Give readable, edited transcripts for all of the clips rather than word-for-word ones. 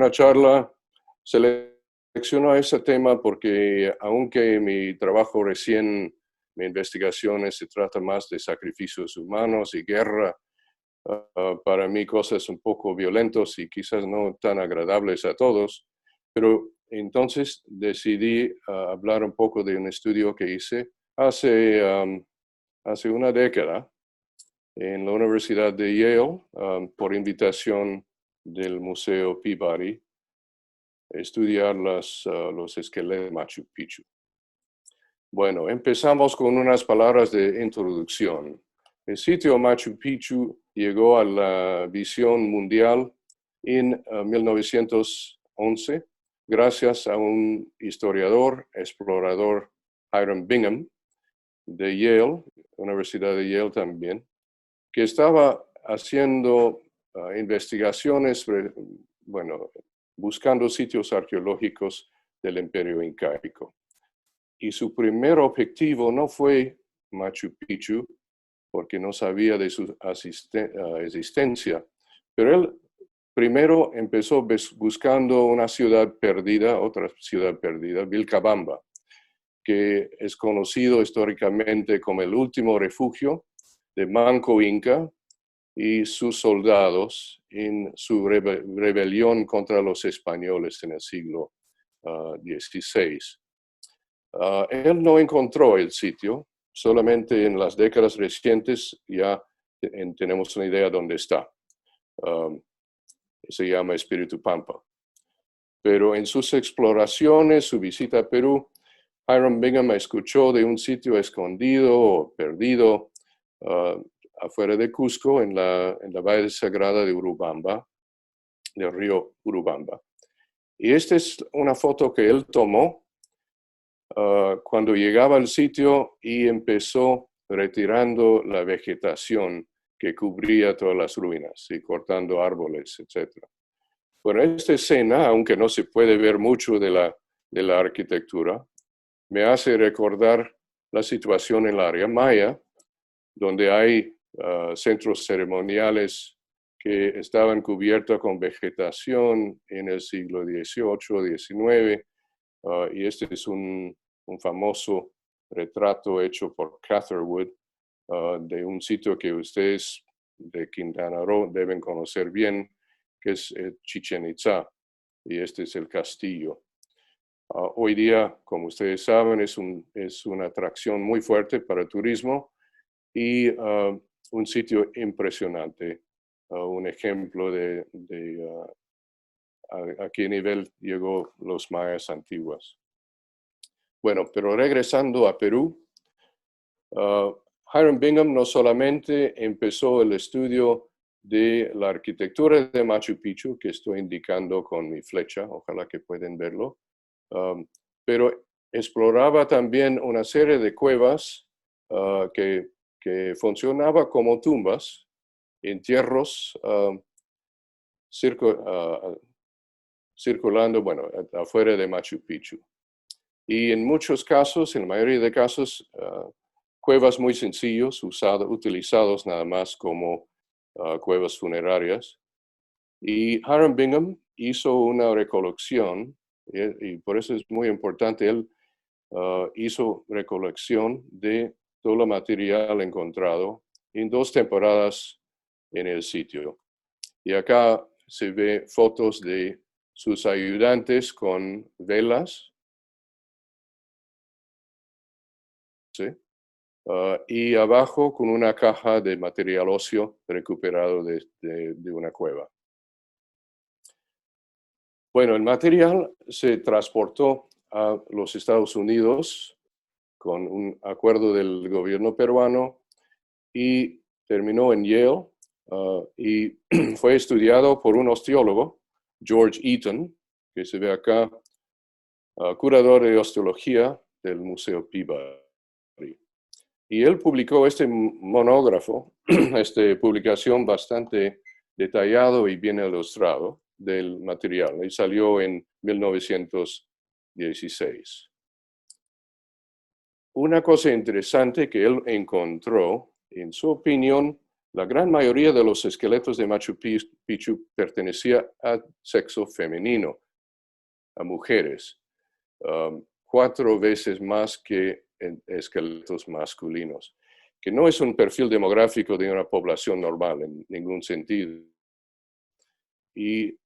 una charla. Selecciono ese tema porque aunque mi trabajo recién, mi investigaciones se trata más de sacrificios humanos y guerra, para mí cosas un poco violentos y quizás no tan agradables a todos, pero entonces decidí hablar un poco de un estudio que hice hace una década en la Universidad de Yale, por invitación del Museo Peabody, estudiar los esqueletos de Machu Picchu. Bueno, empezamos con unas palabras de introducción. El sitio Machu Picchu llegó a la visión mundial en 1911 gracias a un historiador, explorador, Hiram Bingham, de Yale, Universidad de Yale también, que estaba haciendo investigaciones, bueno, buscando sitios arqueológicos del Imperio Incaico. Y su primer objetivo no fue Machu Picchu, porque no sabía de su existencia, pero él primero empezó buscando una ciudad perdida, otra ciudad perdida, Vilcabamba, que es conocido históricamente como el último refugio de Manco Inca y sus soldados en su rebelión contra los españoles en el siglo XVI. Él no encontró el sitio, solamente en las décadas recientes ya tenemos una idea de dónde está. Se llama Espíritu Pampa. Pero en sus exploraciones, su visita a Perú, Hiram Bingham escuchó de un sitio escondido o perdido afuera de Cusco, en la Valle Sagrada de Urubamba, del río Urubamba. Y esta es una foto que él tomó cuando llegaba al sitio y empezó retirando la vegetación que cubría todas las ruinas y cortando árboles, etc. Bueno, esta escena, aunque no se puede ver mucho de la arquitectura, me hace recordar la situación en el área maya, donde hay centros ceremoniales que estaban cubiertos con vegetación en el siglo XVIII, XIX, y este es un famoso retrato hecho por Catherwood de un sitio que ustedes de Quintana Roo deben conocer bien, que es Chichén Itzá, y este es el castillo. Hoy día, como ustedes saben, es una atracción muy fuerte para el turismo y un sitio impresionante, un ejemplo de a qué nivel llegó los mayas antiguos. Bueno, pero regresando a Perú, Hiram Bingham no solamente empezó el estudio de la arquitectura de Machu Picchu, que estoy indicando con mi flecha, ojalá que pueden verlo, pero exploraba también una serie de cuevas que funcionaban como tumbas, entierros circulando, bueno, afuera de Machu Picchu. Y en muchos casos, en la mayoría de casos, cuevas muy sencillos, utilizados nada más como cuevas funerarias. Y Hiram Bingham hizo una recolección, y por eso es muy importante, él hizo recolección de todo el material encontrado en 2 temporadas en el sitio. Y acá se ve fotos de sus ayudantes con velas, ¿sí? Y abajo con una caja de material óseo recuperado de una cueva. Bueno, el material se transportó a los Estados Unidos con un acuerdo del gobierno peruano y terminó en Yale y fue estudiado por un osteólogo, George Eaton, que se ve acá, curador de osteología del Museo Peabody. Y él publicó este monógrafo, esta publicación bastante detallado y bien ilustrado del material, y salió en 1916. Una cosa interesante que él encontró, en su opinión, la gran mayoría de los esqueletos de Machu Picchu pertenecía al sexo femenino, a mujeres, 4 veces más que en esqueletos masculinos, que no es un perfil demográfico de una población normal en ningún sentido. Y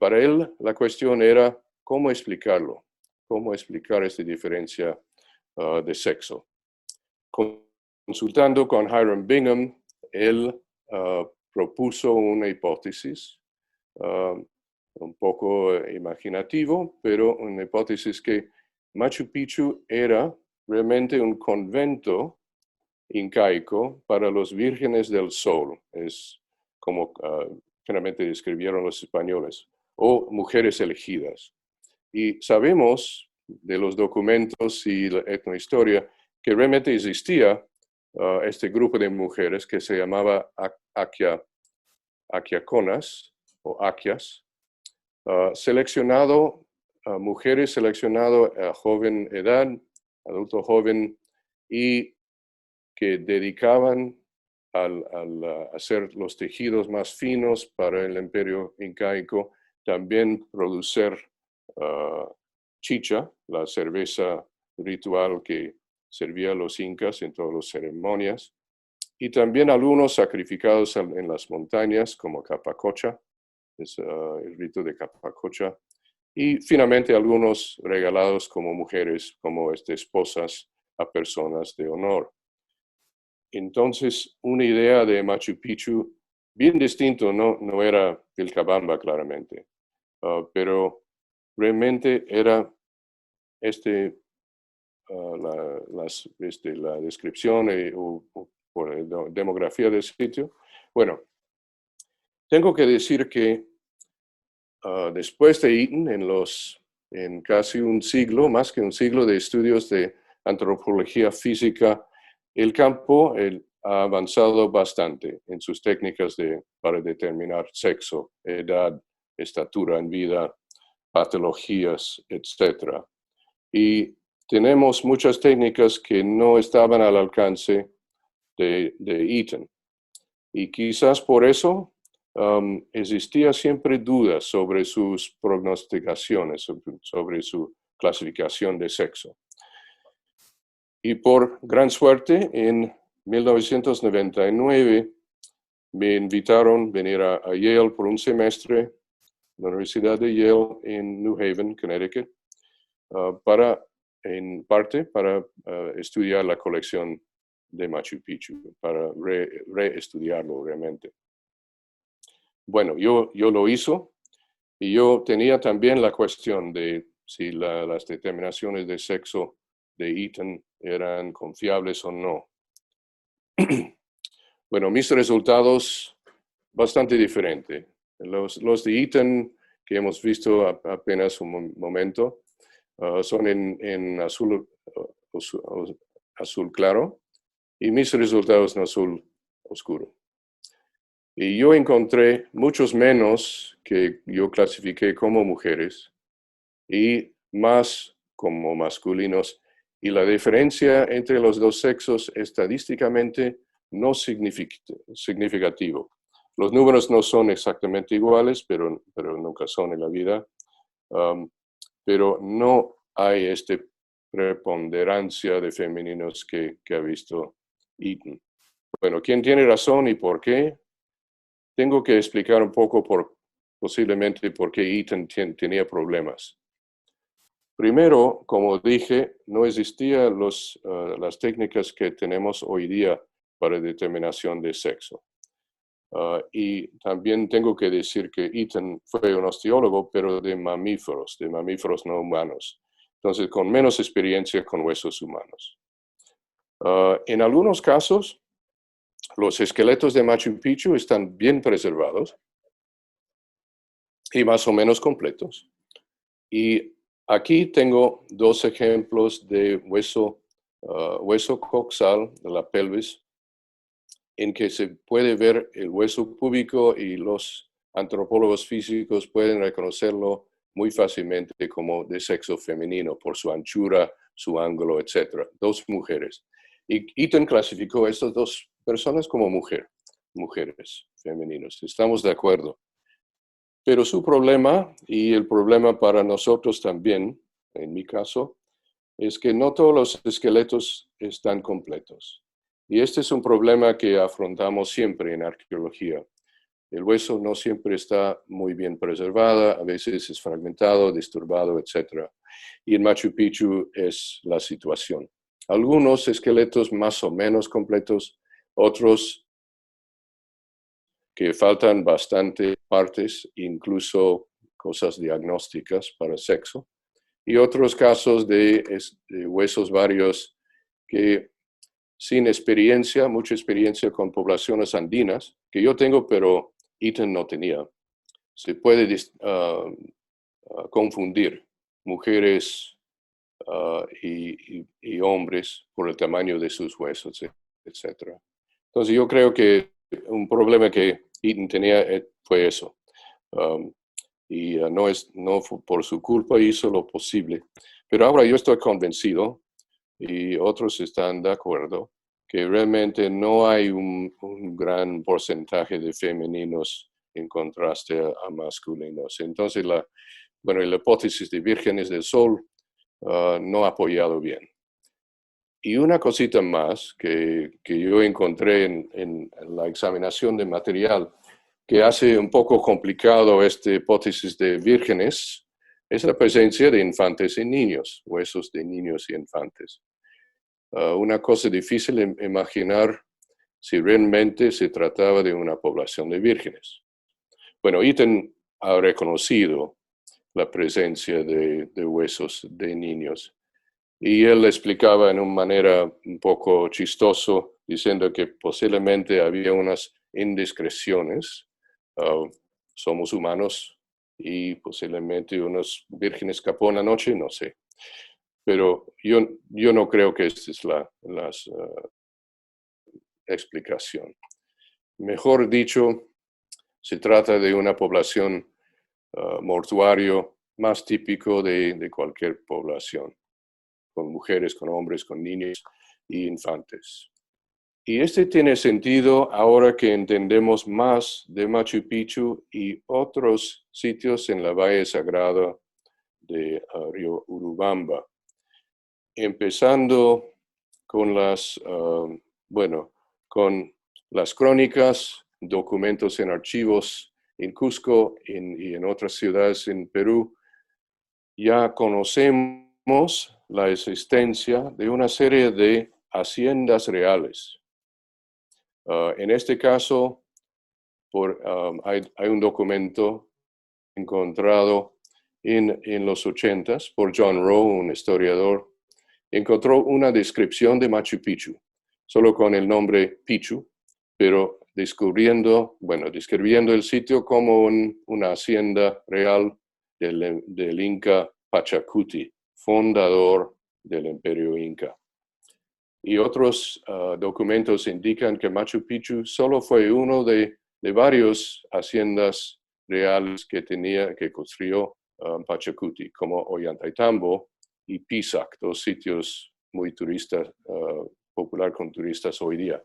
para él la cuestión era cómo explicarlo, cómo explicar esta diferencia de sexo. Consultando con Hiram Bingham, él propuso una hipótesis un poco imaginativo, pero una hipótesis que Machu Picchu era realmente un convento incaico para los vírgenes del sol, es como generalmente describieron los españoles, o mujeres elegidas. Y sabemos de los documentos y la etnohistoria que realmente existía este grupo de mujeres que se llamaba Aquiaconas o Aquias, mujeres seleccionado a joven edad, adulto joven, y que dedicaban al hacer los tejidos más finos para el imperio incaico, también producir chicha, la cerveza ritual que servía a los incas en todas las ceremonias, y también algunos sacrificados en las montañas, como Capacocha, es el rito de Capacocha, y finalmente algunos regalados como mujeres, como esposas a personas de honor. Entonces, una idea de Machu Picchu bien distinto, no era Vilcabamba claramente, pero realmente era la descripción por la demografía del sitio. Bueno, tengo que decir que después de Eaton, en casi un siglo, más que un siglo de estudios de antropología física, el campo ha avanzado bastante en sus técnicas para determinar sexo, edad, estatura en vida, patologías, etc. Y tenemos muchas técnicas que no estaban al alcance de Eaton. Y quizás por eso existía siempre dudas sobre sus prognosticaciones, sobre su clasificación de sexo. Y por gran suerte, en 1999 me invitaron a venir a Yale por un semestre, la Universidad de Yale en New Haven, Connecticut, en parte para estudiar la colección de Machu Picchu, para reestudiarlo realmente. Bueno, yo lo hizo y yo tenía también la cuestión de si las determinaciones de sexo de Eaton eran confiables o no. Bueno, mis resultados bastante diferentes. Los de Eaton que hemos visto apenas un momento son en azul claro y mis resultados en azul oscuro. Y yo encontré muchos menos que yo clasifiqué como mujeres y más como masculinos. Y la diferencia entre los dos sexos estadísticamente no es significativo. Los números no son exactamente iguales, pero nunca son en la vida. Pero no hay esta preponderancia de femeninos que ha visto Eaton. Bueno, ¿quién tiene razón y por qué? Tengo que explicar un poco posiblemente por qué Eaton tenía problemas. Primero, como dije, no existían las técnicas que tenemos hoy día para determinación de sexo. Y también tengo que decir que Eaton fue un osteólogo, pero de mamíferos no humanos. Entonces, con menos experiencia con huesos humanos. En algunos casos, los esqueletos de Machu Picchu están bien preservados y más o menos completos. Y aquí tengo 2 ejemplos de hueso coxal de la pelvis, en que se puede ver el hueso púbico y los antropólogos físicos pueden reconocerlo muy fácilmente como de sexo femenino por su anchura, su ángulo, etc. 2 mujeres. Y Eaton clasificó a estas 2 personas como mujer. mujeres, femeninos. Estamos de acuerdo. Pero su problema, y el problema para nosotros también, en mi caso, es que no todos los esqueletos están completos. Y este es un problema que afrontamos siempre en arqueología. El hueso no siempre está muy bien preservado, a veces es fragmentado, disturbado, etc. Y en Machu Picchu es la situación. Algunos esqueletos más o menos completos, otros que faltan bastante partes, incluso cosas diagnósticas para sexo, y otros casos de huesos varios que sin experiencia, mucha experiencia con poblaciones andinas, que yo tengo, pero Ethan no tenía. Se puede confundir mujeres y hombres por el tamaño de sus huesos, etc. Entonces yo creo que un problema que Ethan tenía fue eso. No fue por su culpa, hizo lo posible. Pero ahora yo estoy convencido, y otros están de acuerdo, que realmente no hay un gran porcentaje de femeninos en contraste a masculinos. Entonces, la hipótesis de vírgenes del sol no ha apoyado bien. Y una cosita más que yo encontré en la examinación de material que hace un poco complicado esta hipótesis de vírgenes es la presencia de infantes y niños, huesos de niños y infantes. Una cosa difícil de imaginar si realmente se trataba de una población de vírgenes. Bueno, Ethan ha reconocido la presencia de huesos de niños y él explicaba en una manera un poco chistoso, diciendo que posiblemente había unas indiscreciones. Somos humanos y posiblemente unos vírgenes escapó en la noche, no sé. Pero yo no creo que esta es la explicación. Mejor dicho, se trata de una población mortuario más típico de cualquier población, con mujeres, con hombres, con niños y infantes. Y este tiene sentido ahora que entendemos más de Machu Picchu y otros sitios en la Valle Sagrada de Río Urubamba. Empezando con con las crónicas, documentos en archivos en Cusco y en otras ciudades en Perú, ya conocemos la existencia de una serie de haciendas reales. En este caso, hay un documento encontrado en los 80s por John Rowe, un historiador. Encontró una descripción de Machu Picchu, solo con el nombre Picchu, pero describiendo el sitio como una hacienda real del Inca Pachacuti, fundador del Imperio Inca. Y otros documentos indican que Machu Picchu solo fue uno de varios haciendas reales que construyó Pachacuti, como Ollantaytambo y Pisac, dos sitios muy popular con turistas hoy día.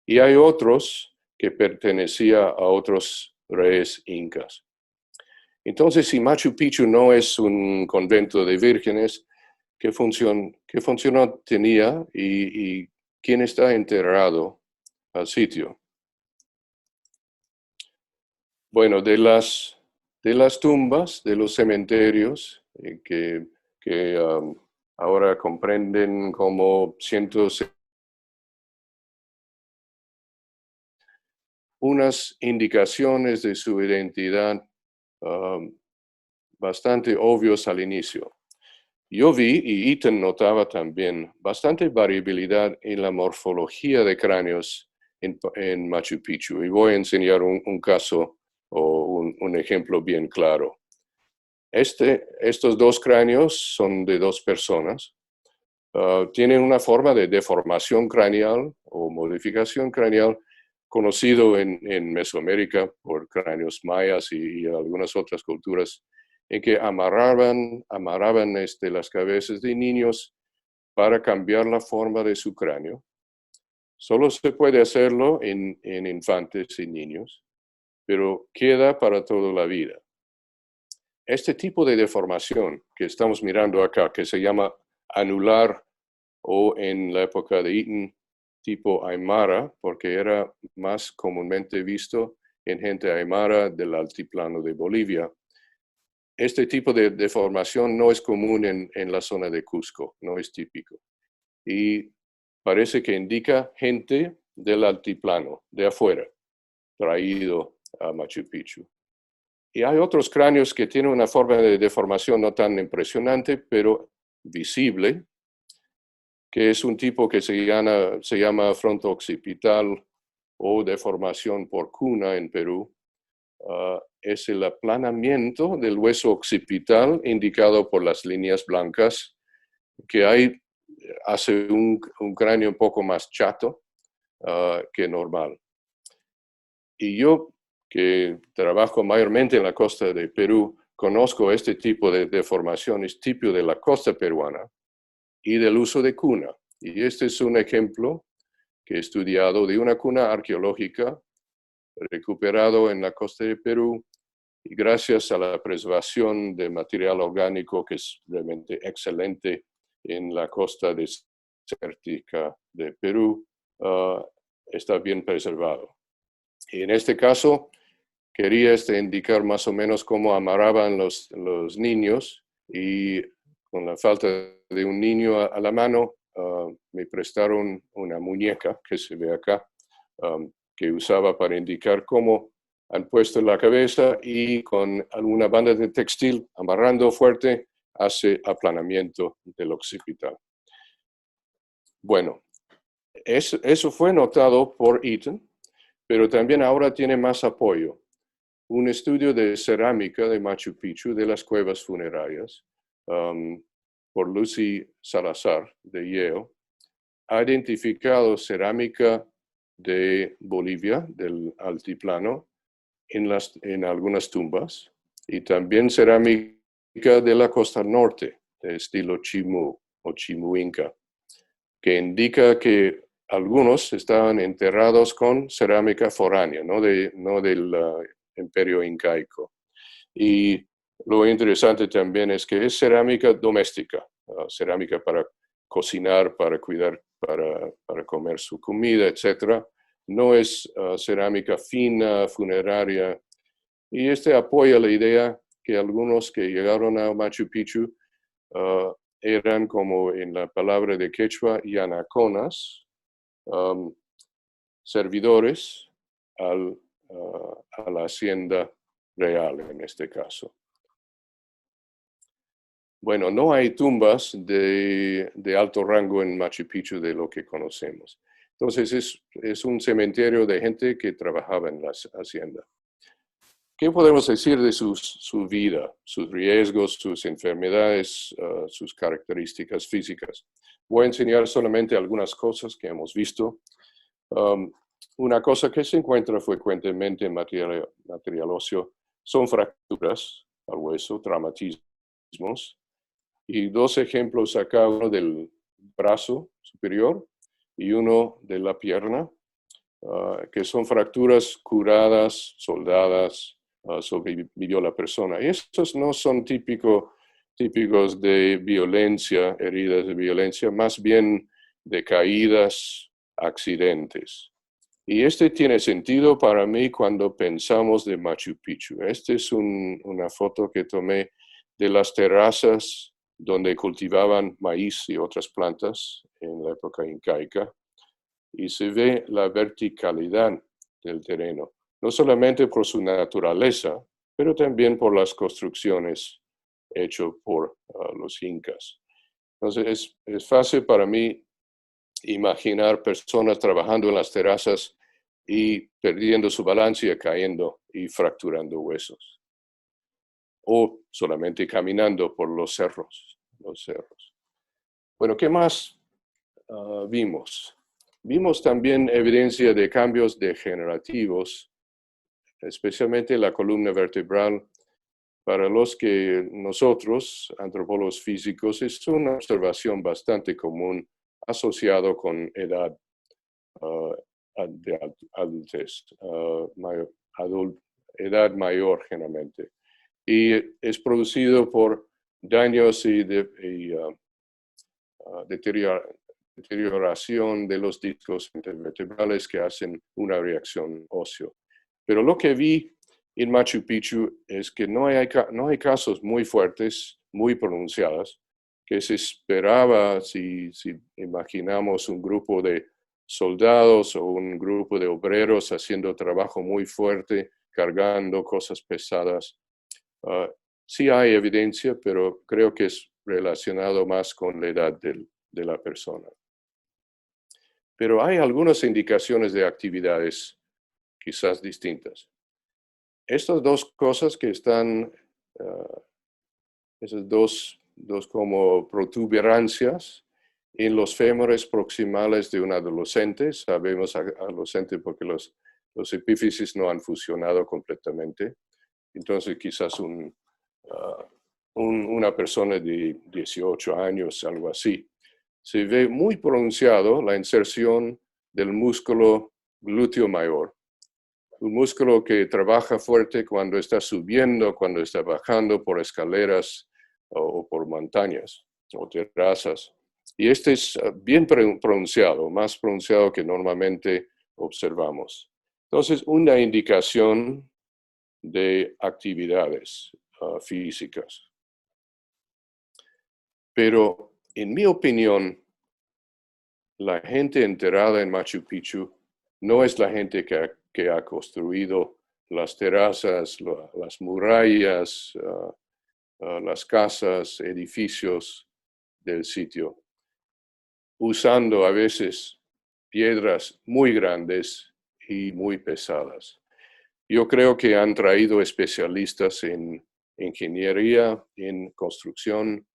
Y hay otros que pertenecían a otros reyes incas. Entonces, si Machu Picchu no es un convento de vírgenes, ¿qué función tenía y quién está enterrado al sitio? Bueno, de las tumbas, de los cementerios, que ahora comprenden como unas indicaciones de su identidad bastante obvios al inicio. Yo vi, y Ethan notaba también, bastante variabilidad en la morfología de cráneos en Machu Picchu. Y voy a enseñar un caso o un ejemplo bien claro. Estos dos cráneos son de dos personas. Tienen una forma de deformación craneal o modificación craneal conocido en Mesoamérica por cráneos mayas y algunas otras culturas, en que amarraban las cabezas de niños para cambiar la forma de su cráneo. Solo se puede hacerlo en infantes y niños, pero queda para toda la vida. Este tipo de deformación que estamos mirando acá, que se llama anular o en la época de Eaton, tipo Aymara, porque era más comúnmente visto en gente aymara del altiplano de Bolivia. Este tipo de deformación no es común en la zona de Cusco, no es típico. Y parece que indica gente del altiplano, de afuera, traído a Machu Picchu. Y hay otros cráneos que tienen una forma de deformación no tan impresionante, pero visible, que es un tipo que se llama fronto-occipital o deformación por cuna en Perú. Es el aplanamiento del hueso occipital indicado por las líneas blancas, que hace un cráneo un poco más chato que normal. Y yo, que trabajo mayormente en la costa de Perú, conozco este tipo de deformaciones típico de la costa peruana y del uso de cuna. Y este es un ejemplo que he estudiado de una cuna arqueológica recuperado en la costa de Perú, y gracias a la preservación de material orgánico que es realmente excelente en la costa desértica de Perú, está bien preservado. Y en este caso, quería indicar más o menos cómo amarraban los niños, y con la falta de un niño a la mano, me prestaron una muñeca que se ve acá, que usaba para indicar cómo han puesto la cabeza y con alguna banda de textil amarrando fuerte hace aplanamiento del occipital. Bueno, eso fue notado por Eaton, pero también ahora tiene más apoyo. Un estudio de cerámica de Machu Picchu, de las cuevas funerarias, por Lucy Salazar de Yale, ha identificado cerámica de Bolivia, del altiplano, en algunas tumbas, y también cerámica de la costa norte, de estilo Chimú o Chimú Inca, que indica que algunos estaban enterrados con cerámica foránea, no del imperio incaico. Y lo interesante también es que es cerámica doméstica, cerámica para cocinar, para cuidar, para comer su comida, etc. No es cerámica fina, funeraria. Y apoya la idea que algunos que llegaron a Machu Picchu eran, como en la palabra de quechua, yanaconas, servidores a la hacienda real en este caso. Bueno, no hay tumbas de alto rango en Machu Picchu de lo que conocemos. Entonces es un cementerio de gente que trabajaba en la hacienda. ¿Qué podemos decir de su vida, sus riesgos, sus enfermedades, sus características físicas? Voy a enseñar solamente algunas cosas que hemos visto. Una cosa que se encuentra frecuentemente en material óseo son fracturas al hueso, traumatismos. Y dos ejemplos acá, uno del brazo superior y uno de la pierna, que son fracturas curadas, soldadas, sobrevivió la persona. Y estos no son típicos de violencia, heridas de violencia, más bien de caídas, accidentes. Y tiene sentido para mí cuando pensamos de Machu Picchu. Es una foto que tomé de las terrazas donde cultivaban maíz y otras plantas en la época incaica, y se ve la verticalidad del terreno, no solamente por su naturaleza, pero también por las construcciones hechas por los incas. Entonces es fácil para mí imaginar personas trabajando en las terrazas y perdiendo su balance y cayendo y fracturando huesos. O solamente caminando por los cerros. Bueno, ¿qué más vimos? Vimos también evidencia de cambios degenerativos, especialmente la columna vertebral. Para los que nosotros, antropólogos físicos, es una observación bastante común asociado con edad. de adultez, edad mayor generalmente. Y es producido por daños y deterioración de los discos intervertebrales que hacen una reacción ósea. Pero lo que vi en Machu Picchu es que no hay casos muy fuertes, muy pronunciados, que se esperaba si imaginamos un grupo de soldados o un grupo de obreros haciendo trabajo muy fuerte, cargando cosas pesadas. Sí hay evidencia, pero creo que es relacionado más con la edad de la persona. Pero hay algunas indicaciones de actividades quizás distintas. Estas dos cosas que están, esas dos como protuberancias en los fémures proximales de un adolescente, sabemos adolescente porque los epífisis no han fusionado completamente, entonces quizás una persona de 18 años, algo así. Se ve muy pronunciado la inserción del músculo glúteo mayor, un músculo que trabaja fuerte cuando está subiendo, cuando está bajando por escaleras o por montañas o terrazas. Y este es bien pronunciado, más pronunciado que normalmente observamos. Entonces, una indicación de actividades físicas. Pero, en mi opinión, la gente enterrada en Machu Picchu no es la gente que ha construido las terrazas, las murallas, las casas, edificios del sitio, usando a veces piedras muy grandes y muy pesadas. Yo creo que han traído especialistas en ingeniería, en construcción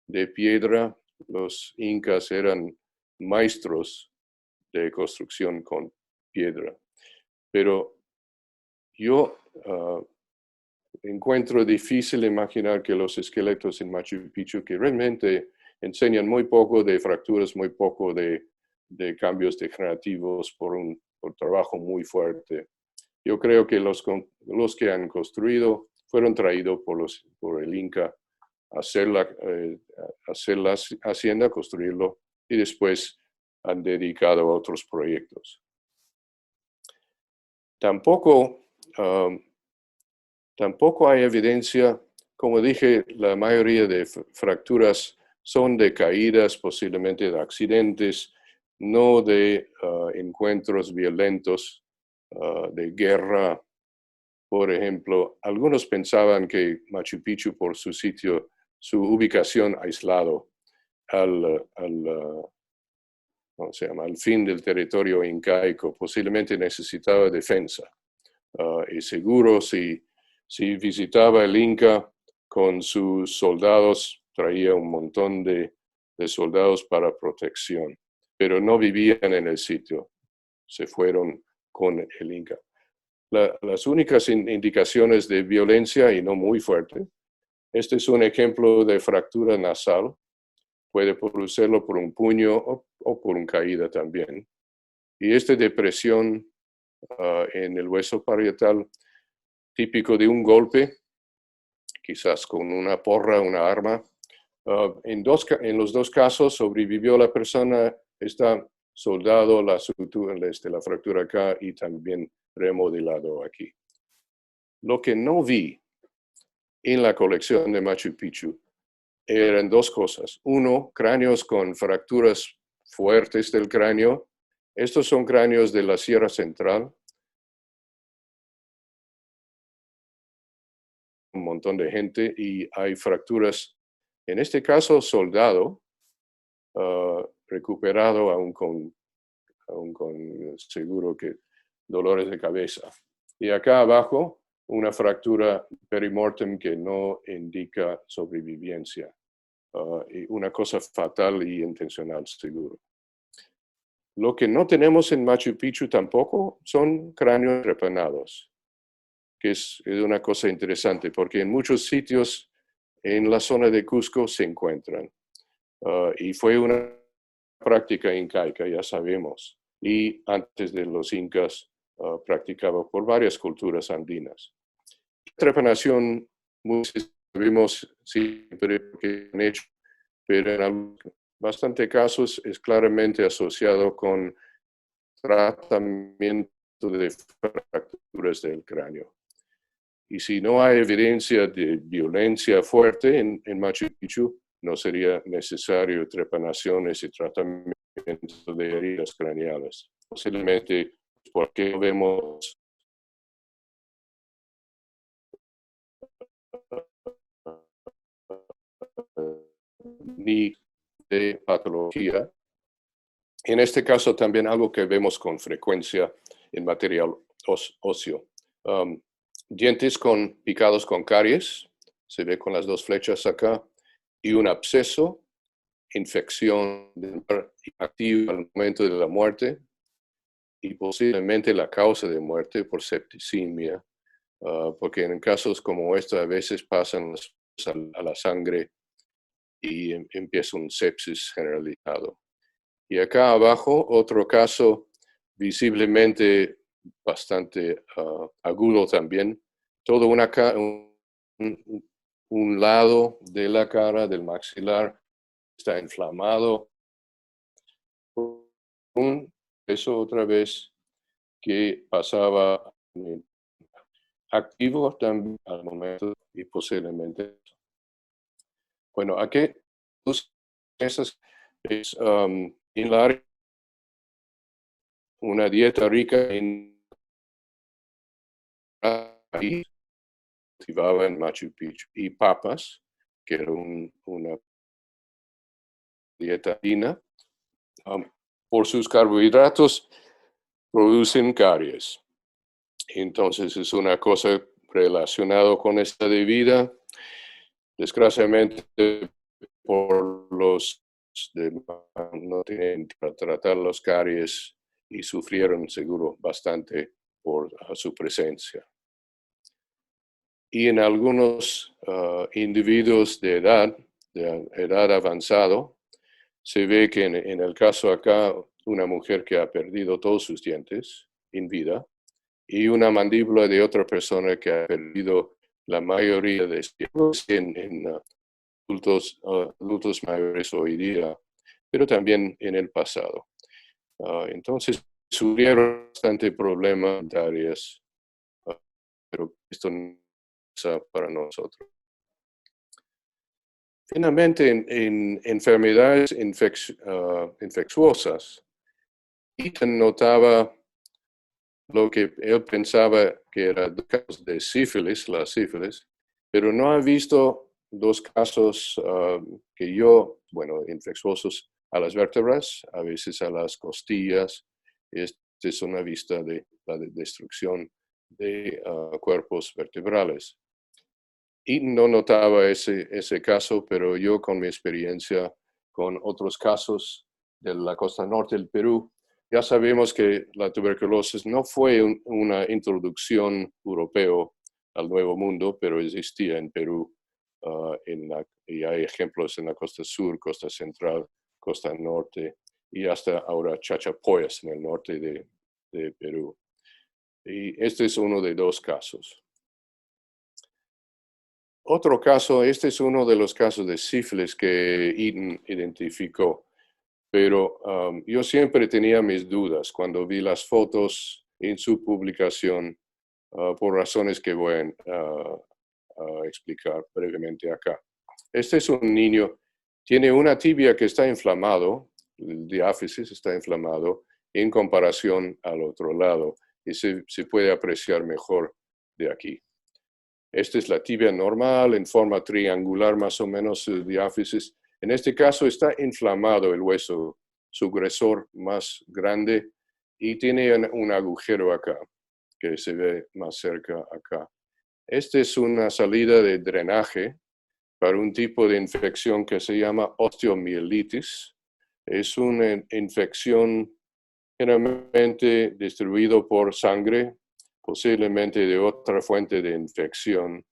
de piedra. Los incas eran maestros de construcción con piedra. Pero yo encuentro difícil imaginar que los esqueletos en Machu Picchu, que realmente enseñan muy poco de fracturas, muy poco de cambios degenerativos por trabajo muy fuerte. Yo creo que los que han construido fueron traídos por el Inca a hacer la hacienda, construirlo, y después han dedicado a otros proyectos. Tampoco hay evidencia, como dije, la mayoría de fracturas son de caídas, posiblemente de accidentes, no de encuentros violentos, de guerra. Por ejemplo, algunos pensaban que Machu Picchu, por su sitio, su ubicación aislado al fin del territorio incaico, posiblemente necesitaba defensa. Y seguro si visitaba el Inca con sus soldados, traía un montón de soldados para protección, pero no vivían en el sitio, se fueron con el Inca. Las únicas indicaciones de violencia, y no muy fuerte, este es un ejemplo de fractura nasal, puede producirlo por un puño o por una caída también. Y esta depresión en el hueso parietal, típico de un golpe, quizás con una porra, una arma. En los dos casos sobrevivió la persona, está soldado la fractura acá y también remodelado aquí. Lo que no vi en la colección de Machu Picchu eran dos cosas. Uno, cráneos con fracturas fuertes del cráneo. Estos son cráneos de la Sierra Central. Un montón de gente y hay fracturas, en este caso soldado, recuperado aún con seguro que dolores de cabeza. Y acá abajo, una fractura perimortem que no indica sobrevivencia. Y una cosa fatal y intencional, seguro. Lo que no tenemos en Machu Picchu tampoco son cráneos trepanados, que es una cosa interesante, porque en muchos sitios en la zona de Cusco se encuentran. Y fue una práctica incaica, ya sabemos. y antes de los incas practicado por varias culturas andinas. Trepanación, muchos vimos siempre que han hecho, pero en bastantes casos es claramente asociado con tratamiento de fracturas del cráneo. Y si no hay evidencia de violencia fuerte en Machu Picchu, no sería necesario trepanaciones y tratamiento de heridas craneales. Posiblemente porque vemos ni de patología. En este caso también algo que vemos con frecuencia en material óseo. Dientes picados con caries, se ve con las dos flechas acá, y un absceso, infección activa al momento de la muerte, y posiblemente la causa de muerte por septicemia, porque en casos como este a veces pasan a la sangre y empieza un sepsis generalizado. Y acá abajo, otro caso visiblemente bastante agudo también. Todo un lado de la cara, del maxilar, está inflamado. Eso otra vez que pasaba activo también al momento y posiblemente. Bueno, aquí esas es en la área una dieta rica en maíz, cultivaba en Machu Picchu, y papas, que era una dieta andina. Por sus carbohidratos producen caries. Entonces es una cosa relacionada con esta de vida. Desgraciadamente, por no tienen para tratar los caries y sufrieron seguro bastante por su presencia. Y en algunos individuos de edad avanzado, se ve que en el caso acá, una mujer que ha perdido todos sus dientes en vida y una mandíbula de otra persona que ha perdido la mayoría de sus dientes en adultos mayores hoy día, pero también en el pasado. Entonces, sufrieron bastante problemas dentarios, pero esto no es para nosotros. Finalmente, en enfermedades infecciosas, Ethan notaba lo que él pensaba que era casos de sífilis, la sífilis, pero no ha visto dos casos infecciosos a las vértebras, a veces a las costillas. Esta es una vista de la destrucción de cuerpos vertebrales. Y no notaba ese caso, pero yo con mi experiencia con otros casos de la costa norte del Perú, ya sabemos que la tuberculosis no fue una introducción europea al Nuevo Mundo, pero existía en Perú y hay ejemplos en la costa sur, costa central, costa norte y hasta ahora Chachapoyas en el norte de Perú. Y este es uno de dos casos. Otro caso, este es uno de los casos de sífilis que Eden identificó, pero yo siempre tenía mis dudas cuando vi las fotos en su publicación por razones que voy a explicar brevemente acá. Este es un niño, tiene una tibia que está inflamado, el diáfisis está inflamado en comparación al otro lado y se puede apreciar mejor de aquí. Esta es la tibia normal, en forma triangular más o menos el diáfisis. En este caso está inflamado el hueso, su grosor más grande, y tiene un agujero acá, que se ve más cerca acá. Esta es una salida de drenaje para un tipo de infección que se llama osteomielitis. Es una infección generalmente distribuida por sangre, posiblemente de otra fuente de infección,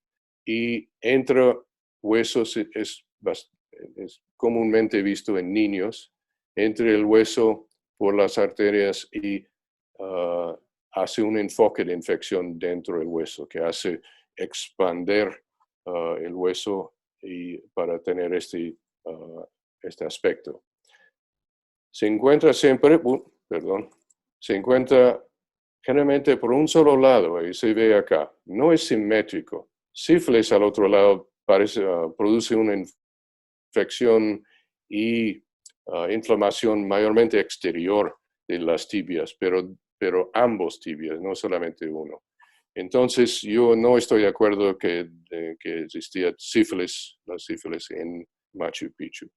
y entre huesos es comúnmente visto en niños. Entre el hueso por las arterias y hace un enfoque de infección dentro del hueso que hace expander el hueso y para tener este aspecto. Se encuentra siempre, se encuentra generalmente por un solo lado, ahí se ve acá, no es simétrico. Sífilis al otro lado produce una infección y inflamación mayormente exterior de las tibias, pero ambos tibias, no solamente uno. Entonces, yo no estoy de acuerdo que existía la sífilis en Machu Picchu.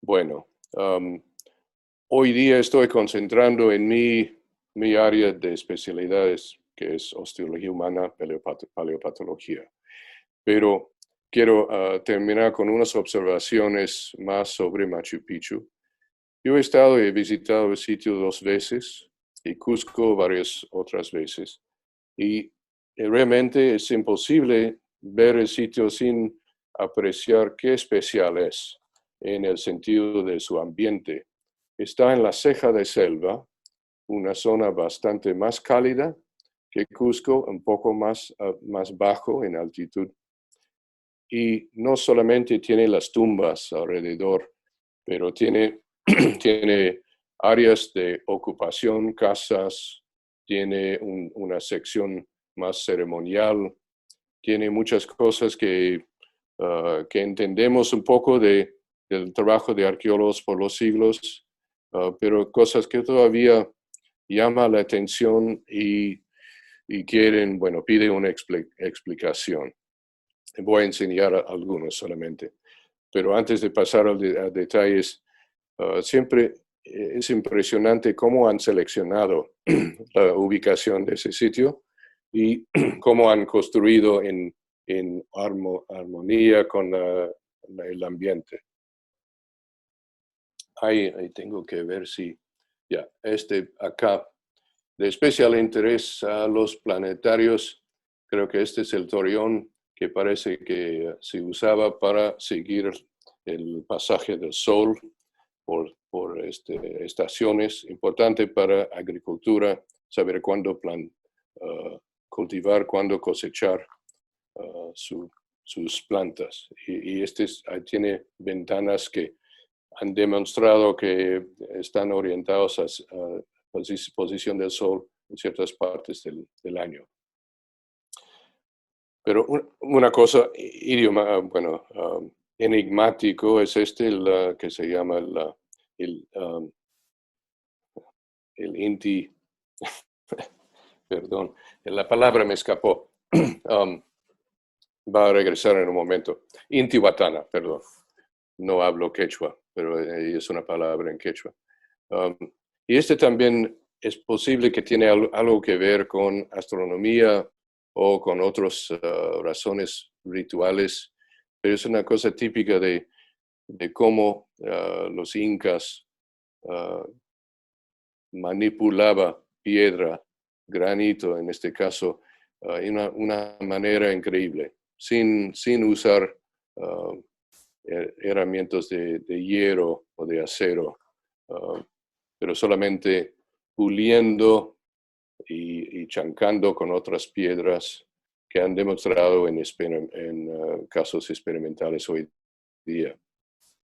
Bueno, hoy día estoy concentrando en mi área de especialidades, que es osteología humana, paleopatología. Pero quiero terminar con unas observaciones más sobre Machu Picchu. Yo he visitado el sitio 2 veces y Cusco varias otras veces. Y realmente es imposible ver el sitio sin apreciar qué especial es en el sentido de su ambiente. Está en la ceja de selva, una zona bastante más cálida que Cusco, un poco más bajo en altitud. Y no solamente tiene las tumbas alrededor, pero tiene áreas de ocupación, casas, tiene una sección más ceremonial, tiene muchas cosas que entendemos un poco del trabajo de arqueólogos por los siglos, pero cosas que todavía llaman la atención y quieren, piden una explicación. Voy a enseñar algunos solamente. Pero antes de pasar a detalles, siempre es impresionante cómo han seleccionado la ubicación de ese sitio y cómo han construido en armonía con el ambiente. Ahí tengo que ver si, acá, de especial interés a los planetarios, creo que este es el Torión que parece que se usaba para seguir el pasaje del Sol por estaciones. Importante para agricultura, saber cuándo cultivar, cuándo cosechar sus plantas. Y tiene ventanas que han demostrado que están orientados a posición del Sol en ciertas partes del año. Pero una cosa, enigmático es que se llama el Inti, perdón, la palabra me escapó, va a regresar en un momento. Intihuatana, perdón, no hablo quechua, pero es una palabra en quechua. Y también es posible que tiene algo que ver con astronomía o con otras razones rituales, pero es una cosa típica de cómo los incas manipulaban piedra, granito en este caso, en una manera increíble, sin usar herramientas de hierro o de acero, pero solamente puliendo y chancando con otras piedras que han demostrado en casos experimentales hoy día.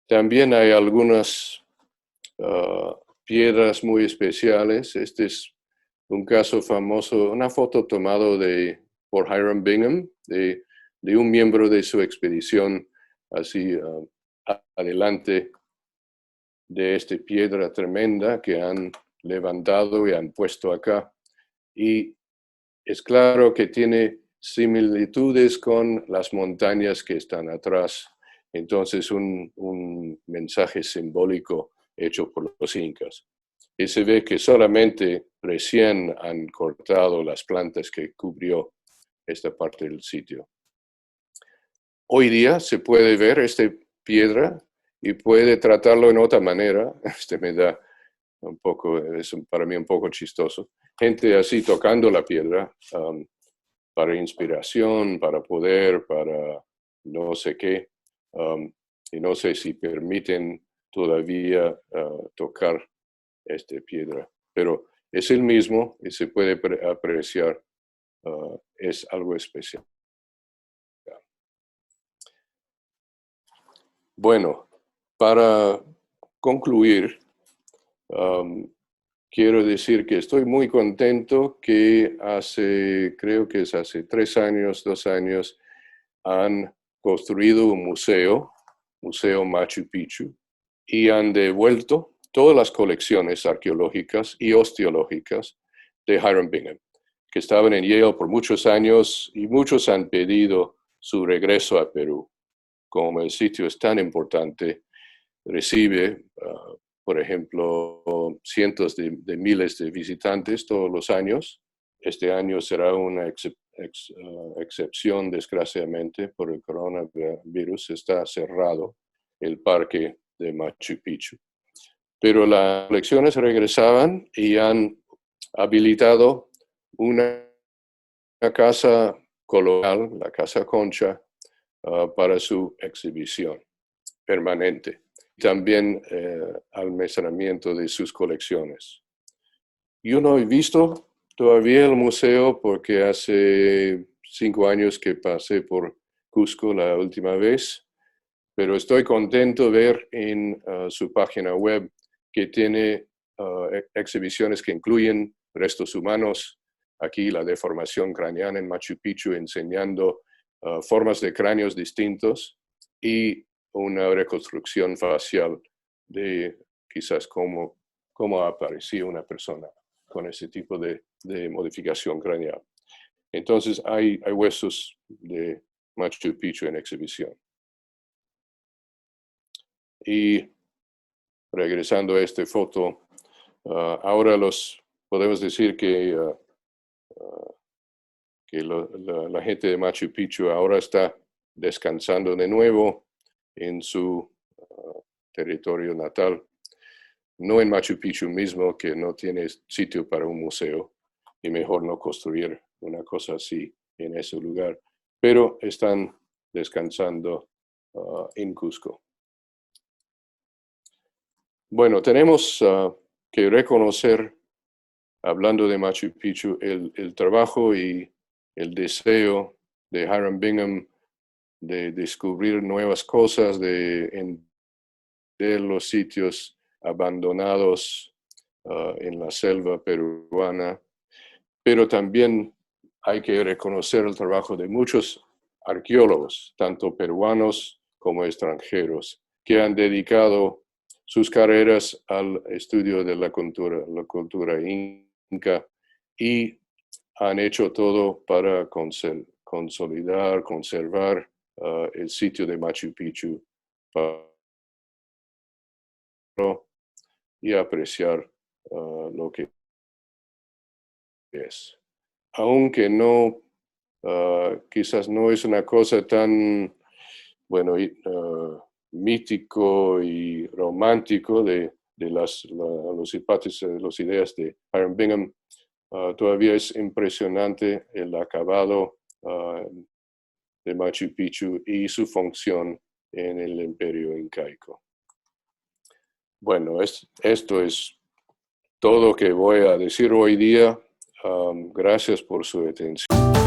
También hay algunas piedras muy especiales. Este es un caso famoso, una foto tomada por Hiram Bingham, de un miembro de su expedición, así adelante de esta piedra tremenda que han levantado y han puesto acá. Y es claro que tiene similitudes con las montañas que están atrás. Entonces, un mensaje simbólico hecho por los incas. Y se ve que solamente recién han cortado las plantas que cubrió esta parte del sitio. Hoy día se puede ver esta piedra y puede tratarlo en otra manera. Me da es para mí un poco chistoso. Gente así tocando la piedra para inspiración, para poder, para no sé qué. Y no sé si permiten todavía tocar esta piedra. Pero es el mismo y se puede apreciar, es algo especial. Bueno, para concluir, quiero decir que estoy muy contento que creo que es hace 2 años, han construido un museo, Museo Machu Picchu, y han devuelto todas las colecciones arqueológicas y osteológicas de Hiram Bingham, que estaban en Yale por muchos años y muchos han pedido su regreso a Perú. Como el sitio es tan importante, recibe, por ejemplo, cientos de miles de visitantes todos los años. Este año será una excepción, desgraciadamente, por el coronavirus. Está cerrado el parque de Machu Picchu. Pero las colecciones regresaban y han habilitado una casa colonial, la Casa Concha, para su exhibición permanente. También almacenamiento de sus colecciones. Yo no he visto todavía el museo porque hace 5 años que pasé por Cusco la última vez, pero estoy contento de ver en su página web que tiene exhibiciones que incluyen restos humanos. Aquí la deformación craneana en Machu Picchu enseñando formas de cráneos distintos y una reconstrucción facial de quizás cómo aparecía una persona con ese tipo de modificación craneal. Entonces hay huesos de Machu Picchu en exhibición. Y regresando a esta foto, ahora podemos decir que, la gente de Machu Picchu ahora está descansando de nuevo en su territorio natal, no en Machu Picchu mismo, que no tiene sitio para un museo y mejor no construir una cosa así en ese lugar, pero están descansando en Cusco. Bueno, tenemos que reconocer, hablando de Machu Picchu, el trabajo y el deseo de Hiram Bingham de descubrir nuevas cosas, de los sitios abandonados en la selva peruana, pero también hay que reconocer el trabajo de muchos arqueólogos, tanto peruanos como extranjeros, que han dedicado sus carreras al estudio de la cultura inca y han hecho todo para consolidar, conservar el sitio de Machu Picchu y apreciar lo que es. Aunque no, quizás no es una cosa tan, bueno, mítico y romántico de las ideas de Hiram Bingham, todavía es impresionante el acabado de Machu Picchu y su función en el imperio incaico. Bueno, esto es todo que voy a decir hoy día. Gracias por su atención.